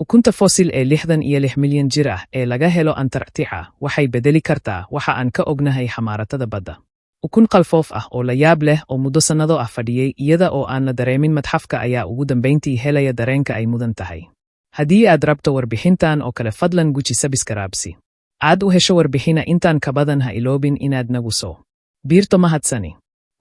Ukunta fossil ee 66 milyan jir ah ee laga helo Antarctica waxay bedeli kartaa waxa aan ka ognahay xamaaratada badda. Ukun qalfoof ah oo la yaab leh oo muddo sannado ah fadhiyey iyada oo aan la dareemin madxafka ayaa ugu dambayntii helaya dareenka ay mudan tahay. Haddii aad rabto warbixintan oo kale fadlan guji sabskraibsi. Aad u hesho warbixina intaan ka badan ha iloobin inaad nagu soo biirto mahadsani.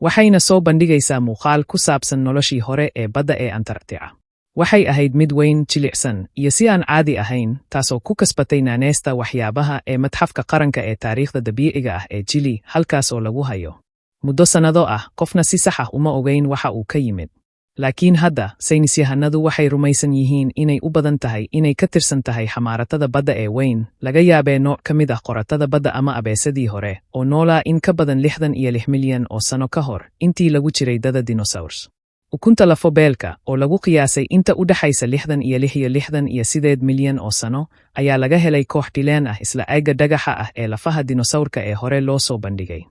Waxayna soo bandhigaysaa muuqaal ku saabsan noloshii hore ee badda ee Antarctica. Waxay ahayd mid weyn, jilicsan, iyo si aan caadi ahayn, taasoo ku kasbatay naaneysta waxyaabaha ee madxafka qaranka ee taariikhda dabiiciga ah ee Chile, halkaas oo lagu hayo. Muddo sannado ah, qofna si sax ah uma ogeyn waxa uu ka yimid. Laakiin hadda, saynisyahanadu waxay rumaysan yihiin inay u badan tahay inay ka tirsan tahay xamaaratada badda ee weyn, laga yaabee nooc ka mid ah qoratada badda ama abeesadii hore, oo noolaa in ka badan 66 milyan oo sano ka hor, intii lagu jiray dada dinosaurs. Ukunta lafobeelka, oo lagu qiyaasay inta u dhaxaysa 66 iyo 68 milyan oo sano, ayaa laga helay koox bileen ah isla aagga dhagaxa ah ee lafaha dinosaurka ee hore loo soo bandhigay.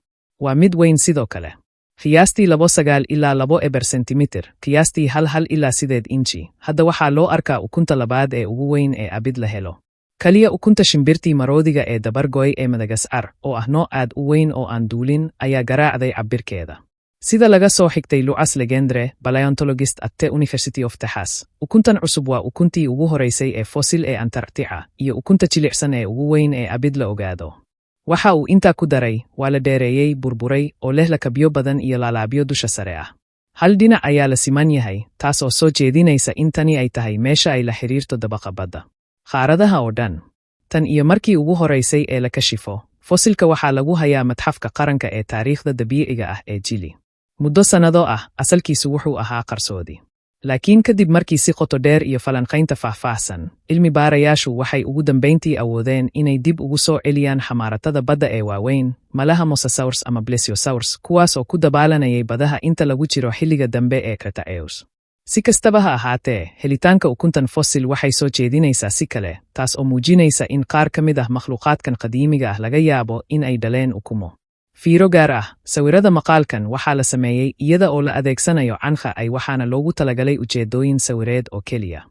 Waa mid weyn sidoo kale. Qiyaastii 2.9 ilaa 2 sentimitir, qiyaastii 1 ilaa 8 inchi. Hadda waxaa loo arkaa ukunta labaad ee ugu weyn ee abid la helo. Kaliya ukunta shimbirtii maroodiga ee dabargoy ee Madagascar, oo ah nooc aad u weyn oo aan duulin, ayaa garaacday cabbirkeeda. Sida laga soo xigtay Lucas Legendre, paleontologist at the University of Texas, ukuntan cusub waa ukuntii ugu horeysay ee fossil ee Antarctica, iyo ukunta jilicsan ee ugu weyn ee abid la ogaado. Waxa uu intaa ku daray, waa la dheereeyey, burburay, oo leh lakabyo badan iyo laalaabyo dusha sare ah. Hal dhinac ayaa la siman yahay, taas oo soo jeedinaysa in tani ay tahay meesha ay la xiriirto dabaqa badda. Qaaradaha oo dhan. Tan iyo markii ugu horeysay ee la kashifo, fossilka waxaa lagu hayaa madxafka qaranka ee taariikhda dabiiciga ah ee Chile. Muddo sannado ah, asalkiisu wuxuu ahaa qarsoodi. Laakiin kadib markii si qoto dheer iyo falanqaynta faahfaahsan, cilmi baarayaashu waxay ugu dambayntii awoodeen inay dib ugu soo celiyaan xamaaratada badda ee waaweyn, malaha mosasaurs ama plesiosaurs, kuwaas oo ku dabaalanayay badaha inta lagu jiro xilliga dambe ee Cretaceous. Si kastaba ha ahaatee, helitaanka ukuntan fossil waxay soo jeedinaysaa si kale, taas oo muujinaysa in qaar ka mid ah makhluuqaadkan qadiimiga ah laga yaabo in ay dhaleen ukumo. Fiiro gaar ah, sawirada maqaalkan waxaa la sameeyey iyada oo la adeegsanayo canka ay waxaana loogu talagalay ujeedooyin sawireed oo keliya.